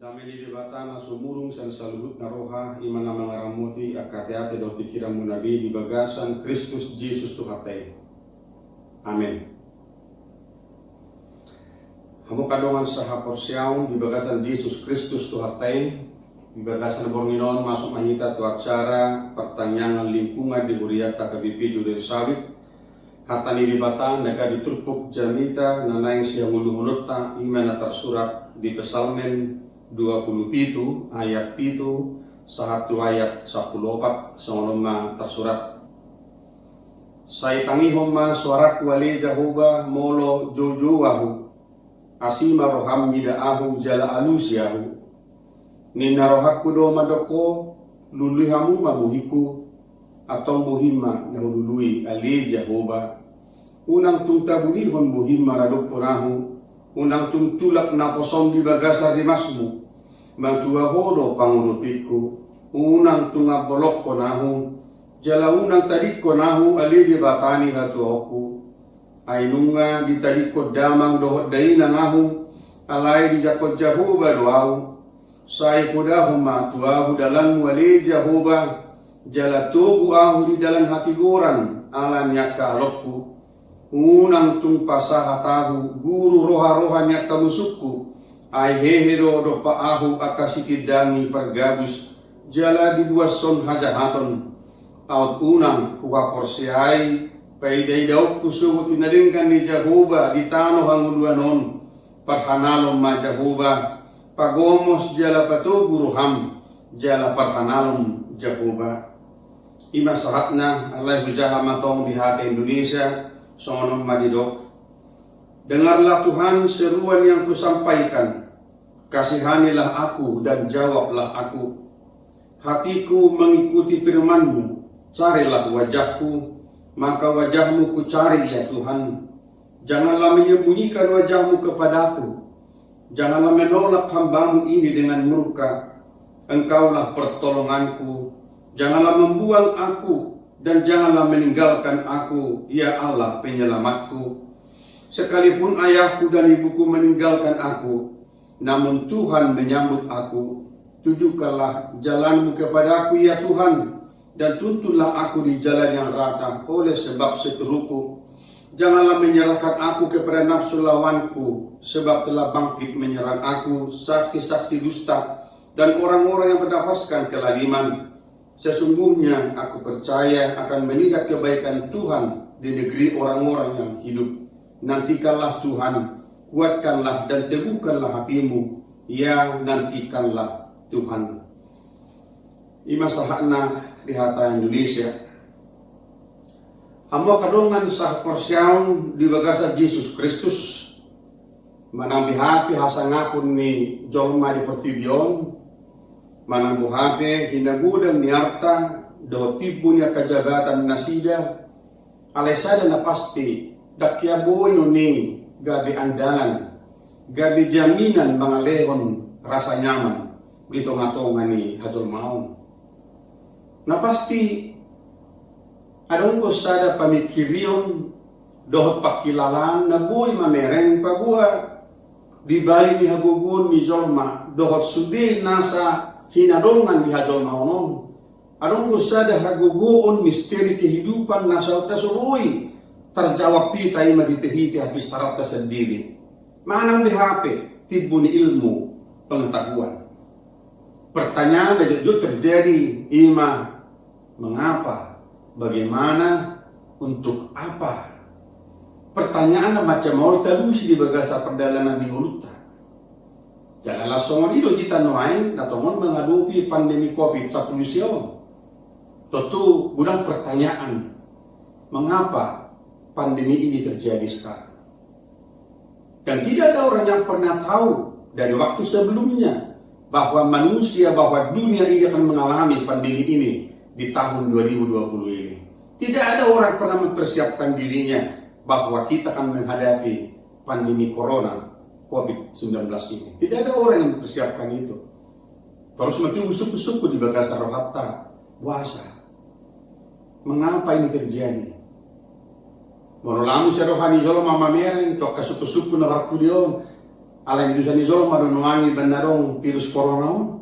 Damai di batana sumurung san saluhut na roha imana mangaramuti akate-ate do pikiran munabi di bagasan Kristus Yesus Tuhatay. Amen. Hamu kadongan sa porsiyaw di bagasan Yesus Kristus Tuhatay, di bagasan bornginon masuk mahita tu acara pertanyaan lingkungan di Huriata KBP Judel Sawit. Hatani di batang naga diturpuk jamita nanaing siya muluhunutta imana tersurat di Pesalmen 27 ayat 7 sahatu ayat 14 sonoma tersurat. Say tangihom ma suarak wali Jehovah molo jojoahu asima roham midaahu jala alusiahu nina rohakku do madoko luluhamu mabuhiku atau buhima nahulului ali Jehovah unang tuntabulihon buhima radoponahu unang tuntulak na posom di bagasa rimasmu mantua horo pangurupiku unang tunga bolok konahu jala unang tadiko nahu ali di batani hatuoku ainunga di tadiko damang dohot daina nahu alai di jakot Jehovah doau sai kodahu matuahu dalam wali Jehovah jala tugu ahu di dalam hati goran alan yakka alokku unang tung pasahatahu guru roha-roha nyakka musukku ai hehero do paahu akasikidangi pergabus jala dibuat son hajahaton aut unang kuha porsiai paidai dauk kusuhu tinadingkan di Jehovah di tano hanguduanon parhanalom ma Jehovah pagomos jala patu guruham jala parhanalom Jehovah ima sahatna Allah hujaha matong di hati Indonesia sonom madidok. Dengarlah Tuhan seruan yang kusampaikan, kasihanilah aku dan jawablah aku. Hatiku mengikuti firman-Mu, carilah wajahku, maka wajah-Mu ku cari ya Tuhan. Janganlah menyembunyikan wajah-Mu kepadaku, janganlah menolak hamba-Mu ini dengan murka. Engkaulah pertolonganku, janganlah membuang aku dan janganlah meninggalkan aku, ya Allah penyelamatku. Sekalipun ayahku dan ibuku meninggalkan aku, namun Tuhan menyambut aku. Tunjukkanlah jalan-Mu kepadaku ya Tuhan, dan tuntunlah aku di jalan yang rata oleh sebab seteruku. Janganlah menyerahkan aku kepada nafsu lawanku, sebab telah bangkit menyerang aku saksi-saksi dusta dan orang-orang yang bernafaskan kelaliman. Sesungguhnya aku percaya akan melihat kebaikan Tuhan di negeri orang-orang yang hidup. Nantikanlah Tuhan, kuatkanlah dan teguhkanlah hatimu, ya nantikanlah Tuhan. Ima sahakna di hata Indonesia. Hamba kadongan sah porsiaun di bagasa Yesus Kristus. Manang bihapi hasangapun ni jolma di pertibion. Manang buhape hinagudang niarta do tibunya kajabatan nasida. Alesada na pasti dakyaboy no ni gabi andalan, gabi jaminan mga lehon rasa nyaman dito ngatongan ni Hajol Maong. Na pasti adong ko sada pamikirion dohot pakilalan na buhay mamereng pabuha di bali ni hagugun ni Jolma dohot sudi nasa hinadongan ni Hajol Maong. Adong ko sada hagugun misteri kehidupan nasa utasuruy terjawab pita ima ditehiti habis tarata sendiri. Manang dihape tibu ni ilmu pengetahuan. Pertanyaan dan jujur terjadi ima mengapa, bagaimana, untuk apa. Pertanyaan macam mau talusi di bagasa perdalanan di Huluta. Janganlah songon itu kita noain datongon menghadapi pandemi COVID-19. Tentu gudang pertanyaan mengapa pandemi ini terjadi sekarang. Dan tidak ada orang yang pernah tahu dari waktu sebelumnya bahwa manusia, bahwa dunia ini akan mengalami pandemi ini di tahun 2020 ini. Tidak ada orang pernah mempersiapkan dirinya bahwa kita akan menghadapi pandemi corona COVID-19 ini. Tidak ada orang yang mempersiapkan itu. Terus menunggu suku-suku di Bagasa Rohatta puasa. Mengapa ini terjadi? Menolamu serohani jolo mama mereng tok kasuku-suku na barkudion. Alain dusan jolo marunuangi bandarong virus corona.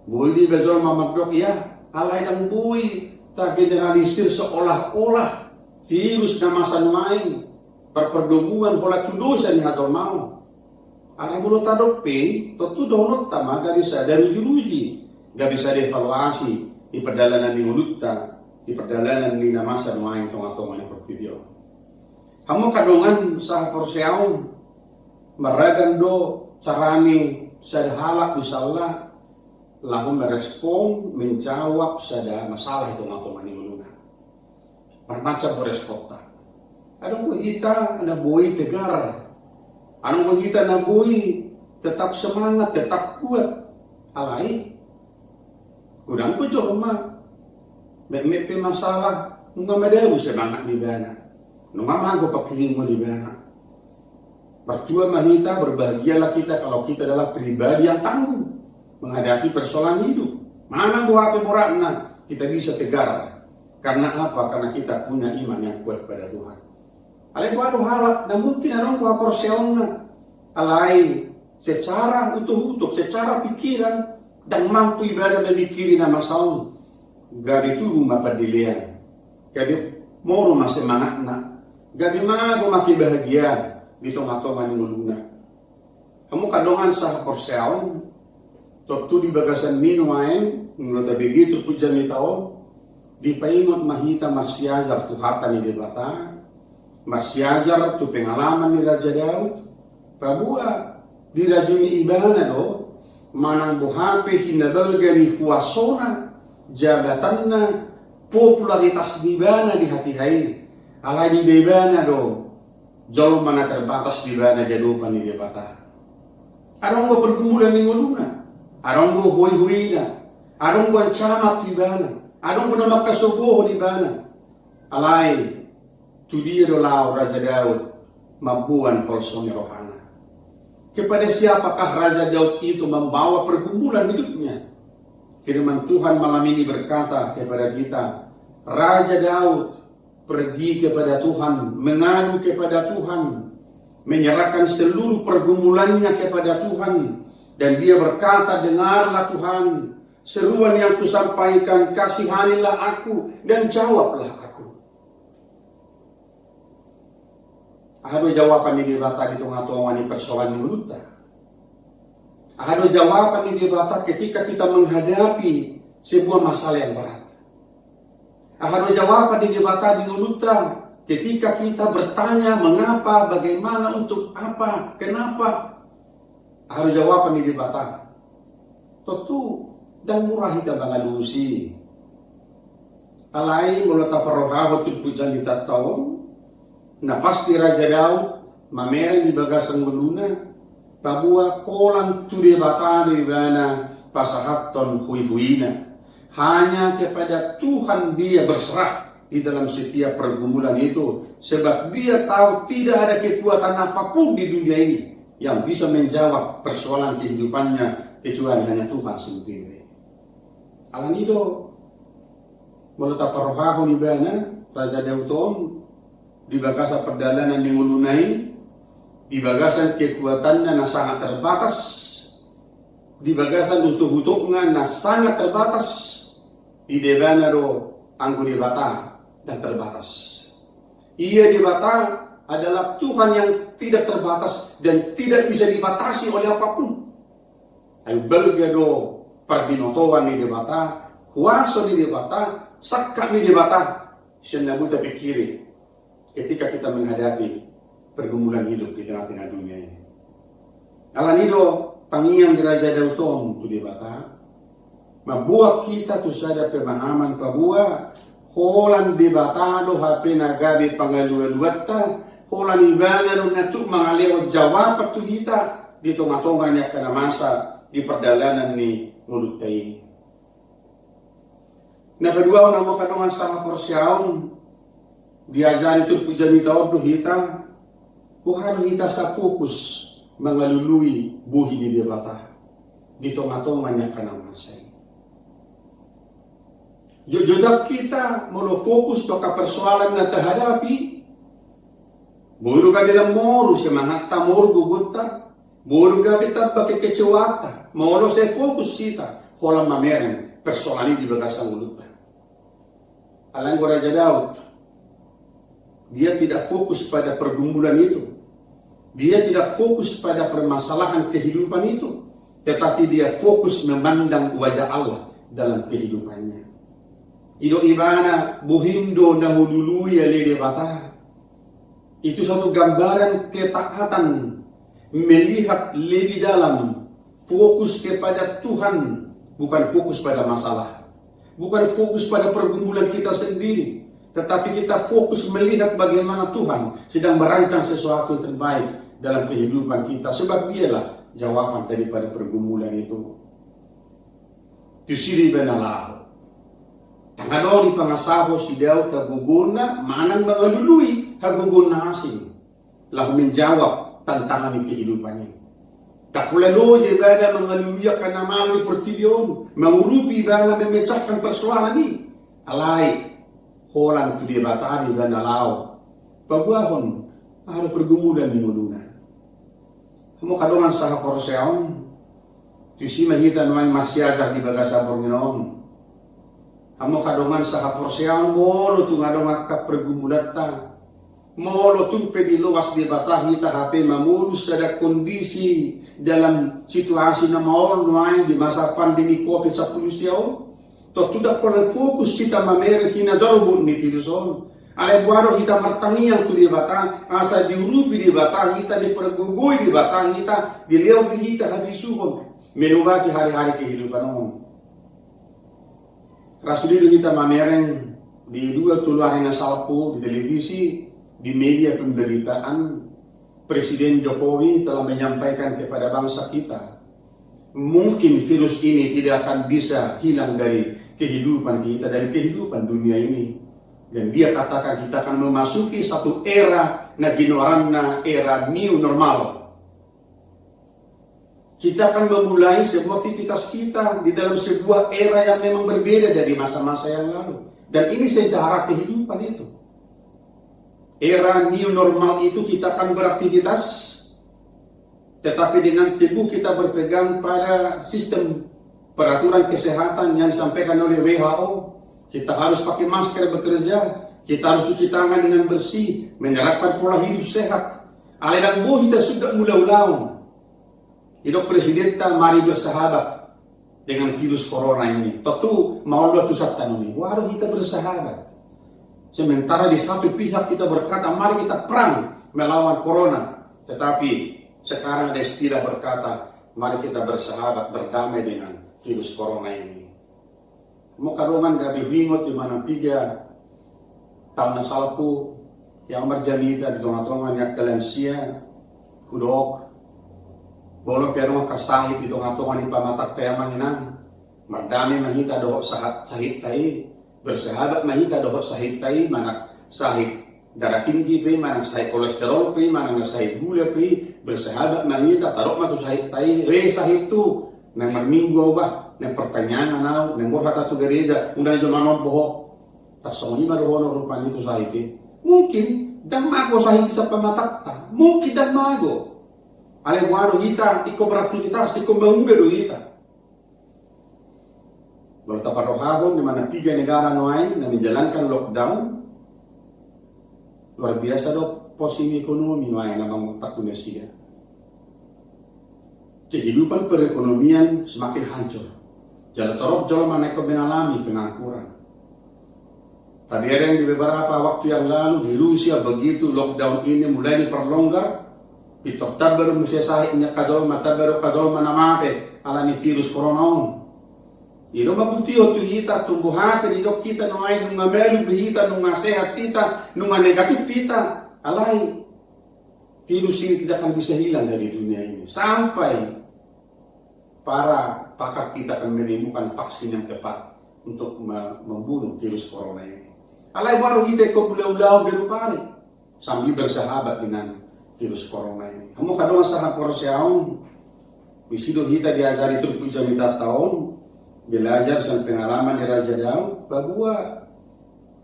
Bui di bejol mama dok ya. Alain ang bui tak generalisir seolah-olah virus na masanuain. Perperdomuan pola tudusan ni hatol mau. Alain bulu tadok pe, tentu donot tama gak bisa dari juruji. Gak bisa dievaluasi di perjalanan ni mulutta. Di perjalanan ni namasa nuain tonga-tonga ni pertidio. Kamu kadongan sa porseaon maragan do carani sadhalak bisallah lahum merespon menjawab sada masalah tonga-tonga ni muluna. Permacam berespon ta. Anong kita na buhay tegar. Anong kita na buhay tetap semangat, tetap kuat. Alay. Kurang ko jo ma. May masalah nunga madaw semangat di bana. Nunga mago pakiling mo di bana. Bertua mahita berbahagialah kita kalau kita adalah pribadi yang tangguh menghadapi persoalan hidup. Mana buah pemorakna kita bisa tegar. Karena apa? Karena kita punya iman yang kuat pada Tuhan. Alay baru harap na mungkin anong buah porseona. Alay secara utuh-utuh, secara pikiran dan mampu ibadah memikirin nama masalah. Gabi tubuh mapadilean, gabi moro masemangat na, gabi mago makibahagia di tonga-tonga ni muluna. Kamu kadongan sa porseaon, tu di bagasan minuain, menurut begitu pujan ni taon, di paingot mahita masyajar tu hata ni debata, masyajar tu pengalaman ni Raja Daud, pabua di rajuni ibana do, manang buhape hinabalga ni kuasona, jabatanna popularitas di bana di hati hai alai di bana do jauh mana terbatas di bana jadupan di debata arong go pergumulan ni nguluna arong go hui-huina arong go ancamat di bana arong go namak kasogoh di bana alai tu dia do lau Raja Daud mabuan polsoni rohana. Kepada siapakah Raja Daud itu membawa pergumulan hidupnya? Firman Tuhan malam ini berkata kepada kita, Raja Daud pergi kepada Tuhan, mengadu kepada Tuhan, menyerahkan seluruh pergumulannya kepada Tuhan, dan dia berkata, dengarlah Tuhan, seruan yang kusampaikan, kasihanilah aku dan jawablah aku. Ada jawaban di debata di tengah-tengah ini persoalan mulutnya. Ada jawaban di debata ketika kita menghadapi sebuah masalah yang berat. Ada jawaban di debata di mulutnya ketika kita bertanya mengapa, bagaimana, untuk apa, kenapa. Ada jawaban di debata. Tentu dan murah kita bangalusi. Alai mulata parohaho pujan di tatawon. Na pasti Raja Daud mameren di bagasan meluna. Pabua kolang tu debata di bana pasahaton hui-huina. Hanya kepada Tuhan dia berserah di dalam setiap pergumulan itu. Sebab dia tahu tidak ada kekuatan apapun di dunia ini yang bisa menjawab persoalan kehidupannya kecuali hanya Tuhan sendiri. Alam itu menurut parohaho di bana Raja Daud di bagasa perjalanan yang melunai, di bagasan kekuatannya na sangat terbatas, di bagasan utuh-utuhnya na sangat terbatas, di debana do angku debata dan terbatas. Ia debata adalah Tuhan yang tidak terbatas dan tidak bisa dibatasi oleh apapun. Ayo belga do parbinotoan ni debata, kuasa ni debata, sakka ni debata, siya nabuta pikiri ketika kita menghadapi pergumulan hidup di tengah-tengah dunia ini. Alan itu tangian di Raja Daud tu debata, mabuat kita tu sada pemahaman pabua, holan debata do hape nagabi pangaluan-luata, holan ibana do natuk mangaleo jawab tu kita di tengah-tengah kana masa di perjalanan ni mulutai. Na kedua namo kadongan sa porsiyaon diajari tur pujani taon do hita bukan hita sa fokus mengalului buhi di debata dito ngatongan nya kanang masay. Jodoh kita mau fokus to ka persoalan na tahadapi buru ka dalam moru sa mga tamor gugunta buru ka kita pakikecewata mau sa fokus sita holang mameren persoalan di bagasang ulutan. Alang Raja Daud, dia tidak fokus pada pergumulan itu. Dia tidak fokus pada permasalahan kehidupan itu. Tetapi dia fokus memandang wajah Allah dalam kehidupannya. Ido ibana buhindo na hulului alede bata. Itu satu gambaran ketaatan. Melihat lebih dalam. Fokus kepada Tuhan. Bukan fokus pada masalah. Bukan fokus pada pergumulan kita sendiri. Tetapi kita fokus melihat bagaimana Tuhan sedang merancang sesuatu yang terbaik dalam kehidupan kita. Sebab dialah jawaban daripada pergumulan itu. Tusiri benalah. Tangado di pangasaho si Daud kaguguna manang mengalului kaguguna asing. Lah menjawab tantangan di kehidupannya. Kapulalo je bada mengalulia kana mali pertibion, mengurupi bala memecahkan persoalan ini. Alai holang tu dia batari bana lao. Pabuahon ada pergumulan di muluna. Kamu kadongan saha porseon. Tusi mahita nuai masyadah di bagasa borginon. Kamu kadongan saha porseon bolo tu ngadongan ka pergumulata. Molo tu pedi luas di batahi HP mamurus ada kondisi dalam situasi na maol nuai di masa pandemi COVID-19 to tidak pernah fokus kita mamere kina jorobun ni filoson ale buaro kita martangiang tu di batang asa diurupi di batang kita di pergugui di batang kita di leo di kita habisuhon menubaki hari-hari kehidupan rasulidu kita mamereng di dua tuluarin salpo di televisi di media pemberitaan Presiden Jokowi telah menyampaikan kepada bangsa kita mungkin virus ini tidak akan bisa hilang dari kehidupan kita, dari kehidupan dunia ini. Dan dia katakan kita akan memasuki satu era na ginoranna era new normal. Kita akan memulai sebuah aktivitas kita di dalam sebuah era yang memang berbeda dari masa-masa yang lalu. Dan ini sejarah kehidupan itu. Era new normal itu kita akan beraktivitas, tetapi dengan teguh kita berpegang pada sistem peraturan kesehatan yang disampaikan oleh WHO. Kita harus pakai masker bekerja, kita harus cuci tangan dengan bersih, menerapkan pola hidup sehat. Aledang boh kita sudah ulau-ulau. Hidup Presiden kita mari bersahabat dengan virus corona ini. Tentu mau dua tusat tanumi, waduh kita bersahabat. Sementara di satu pihak kita berkata, mari kita perang melawan corona. Tetapi sekarang ada istilah berkata, mari kita bersahabat, berdamai dengan virus corona ini. Mau kadongan gabi bingot di mana 3 tahun na salpo yang merjanita di dongatongan yang kelensia, hudok, bolong piano kasahit di dongatongan di pamatak peyamanginan, merdami mahita dohok sahit tayo. Bersahabat mahita dohok sahit tayo, manak sahit darah tinggi pe, manak sahit kolesterol pe, manak sahit gula pe, bersahabat mahita tarok matu sahit tayo, sahit tu, nang marminggu ba, nang pertanyaan nang borhat atau gereja, undan jomanon bohok, tasoni marohono rupan itu sahit pe, mungkin dan mago sahit sa pamatakta, mungkin dan mago, ale guano hita, iko beraktivitas, iko menguda do hita. Bertapa rohahon di mana 3 negara noai na menjalankan lockdown. Luar biasa do posisi ekonomi noai na mengutak Indonesia. Kehidupan perekonomian semakin hancur. Jalan torok jol mana mengalami pengangguran. Tadi ada yang di beberapa waktu yang lalu di Rusia begitu lockdown ini mulai diperlonggar. Pitok tabar musia sahihnya kajol manamate alani virus corona. Ino mabutio tu hita tumbuh hati di dok kita nungai nunga melu behita nunga sehat kita nunga negatif kita alai virus ini tidak akan bisa hilang dari dunia ini sampai para pakar kita akan menemukan vaksin yang tepat untuk membunuh virus corona ini. Alay baru kita ikut beliau-beliau berupari sambil bersahabat dengan virus corona ini. Kamu kadang sahab korsiaun, bisido kita diajari terus puja minta tahun, belajar sang pengalaman di Raja Daud, bahwa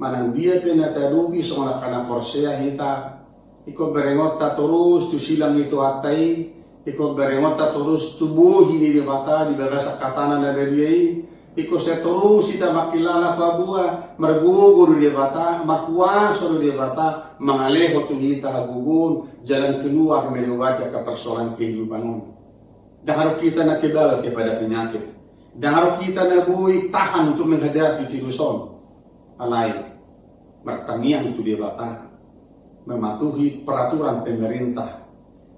manang dia penatadubi seolah kana korsea kita, ikut berengota terus tu silang itu atai, ikut berengota terus tubuh ini di mata di bagasa katana na beriai, ikut terus kita makilala pabua mergugur di bata, makuaso di bata, mangaleho tu kita hagugun jalan keluar melewati ke persoalan kehidupan. Dan harus kita nak kebal kepada penyakit. Dan harus kita nak buik tahan untuk menghadapi viruson. Alai bertanian itu di bata, mematuhi peraturan pemerintah,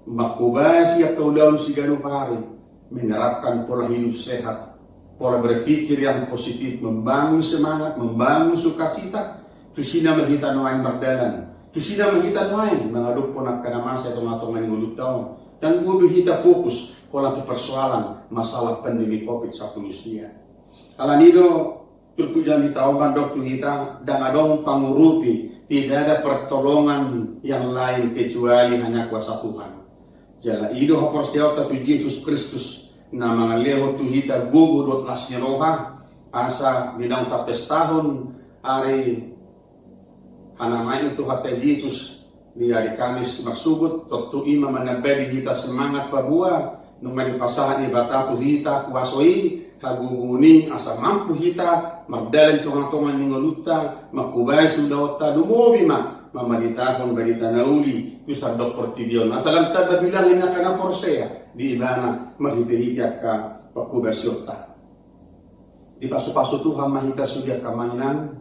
makubasi atau daun siganu pari, menerapkan pola hidup sehat, pola berpikir yang positif, membangun semangat, membangun sukacita, tusina mahita nuain berdalan, tusina mahita nuain mengaduk ponak kana masa atau matongan mulut tahun, dan gue kita fokus pola persoalan masalah pandemi COVID-19. Kalau nido terpuja di tahun dokter kita dan adong pangurupi, tidak ada pertolongan yang lain kecuali hanya kuasa Tuhan. Jala ido haporsiau tapi Yesus Kristus nama ngaleho tu kita gugu dot lasnya roha asa bidang tapes tahun hari hanamai itu hati Yesus di hari Kamis masugut tu ima manabedi kita semangat pabua numani pasahan ibata tu kita kuasoi haguguni asa mampu kita magdalan tungang-tungan ng luta makubay sudota dumobi mamaditahon balita nauli kusar Dr. Tibion asalam tada bilangin na kana porsea di ibana maghitihigyak ka pakubay syota di paso-paso Tuhan mahita sudia kamanan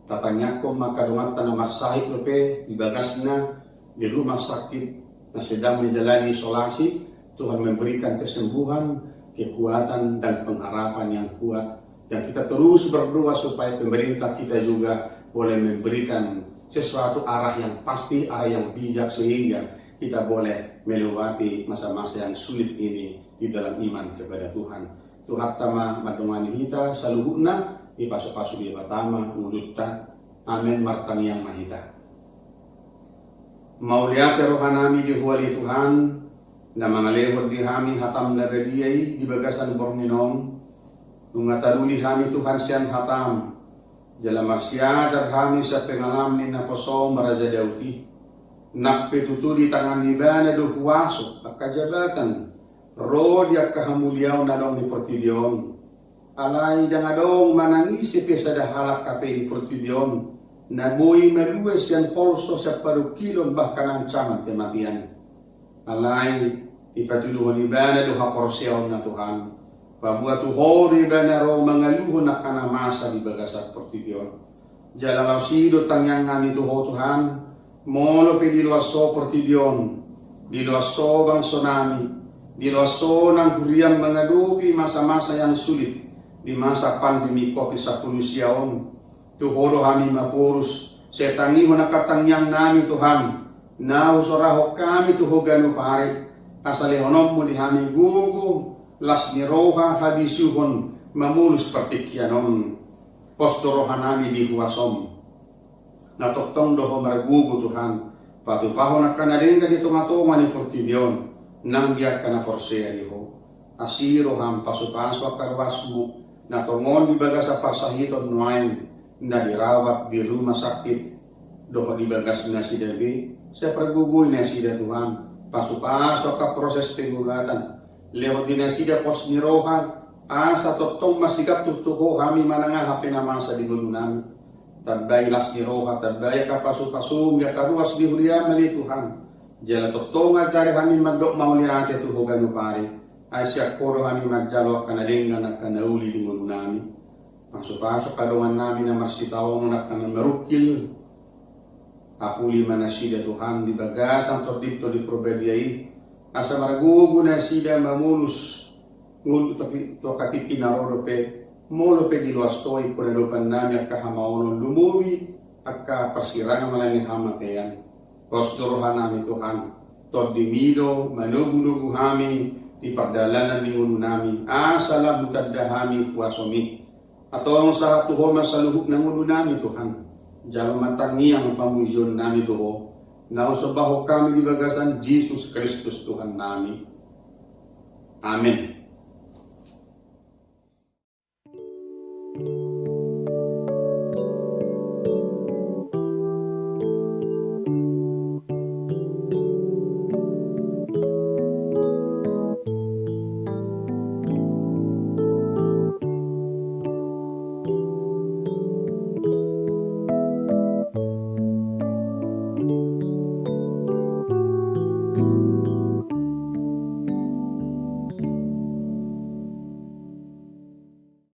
tatanya ko makarumatan na masahit lope di bagas na di rumah sakit na sedang menjalani isolasi. Tuhan memberikan kesembuhan, kekuatan dan pengharapan yang kuat. Dan kita terus berdoa supaya pemerintah kita juga boleh memberikan sesuatu arah yang pasti, arah yang bijak sehingga kita boleh melewati masa-masa yang sulit ini di dalam iman kepada Tuhan. Tuhan tama madungani kita saluhuna di paso-paso di pertama ngudutta. Amin martani yang mahita. Mauliate rohanami dihuali Tuhan na mga lehod di hami hatam na bediyay di bagasan borminom nung ataluli hami Tuhan siyan hatam jala marsya hami sa pengalam ni naposo maraja dauti nakpetutuli tangan ni bana do huwaso akajabatan rodi ak kahamuliaw na dong ni Portilyon alay dangadong manangisi sa dahalak kape ni Portilyon na buhay maluwes yan polso sa parukilon bahkan ancaman kematian. Alay, ipatuluhan ibana do haporsiyaw na Tuhan. Pabuat tuhori ibana ro mangaluhon na kanamasa di bagasat Portilyon. Jalalaw sido tangyang ngami tuho Tuhan. Molo pe diluaso Portilyon. Diluaso bang tsunami. Diluaso ng huriyang mangadupi masa-masa yang sulit. Di masa pandemi COVID-19 siyaon. Tuhoro kami mapurus. Setangiho na katangyang nami Tuhan. Nausoraho kami tuhogano pare asalehonom mo di hami gugu las niroha habisuhon mamulus partikyanon postorohan nami di huwasom natoktong doho maragugu Tuhan patupaho na kanarenga di tungatunga ni Portilyon nang diyak ka na porsea diho asiro ham paso-paso akarwasmo natongon di baga sa pasahiton nuain na dirawat di rumah sakit doho di bagas na si David sa pergugoy na sida Tuhan, paso-paso ka proses pengulatan. Leho din na sida pos nirohan, sa totong masigat tutuho kami mananga pinamasa di gulo namin. Tabay las niroha, tabay ka paso-paso, nga karuas di huliya mali Tuhan. Jala totong nga jari kami mandok mauliate tuhogan pare. Ay siya koro kami madjalo kanalinga na kanauli di gulo namin. Paso-paso kadungan namin na masitawang na kanang apuli mana sida Tuhan di bagasan tordito di probediai asa maragugu na sida mamulus ngul to katiki naroro pe molo pe di luastoi punelupan nami akka hamaunon lumuwi akka persirangan malani hamateyan kosdorohan nami Tuhan tordimido manugu-nugu hami di pagdalanan ni unu nami asala mutadda hami kuasomi Atau sa tuho sa lubog ng ulo namin, Tuhan. Diyan matangi ang pamuisyon namin, Tuho. Nausabaho kami di bagasan Jesus Kristus, Tuhan namin. Amen.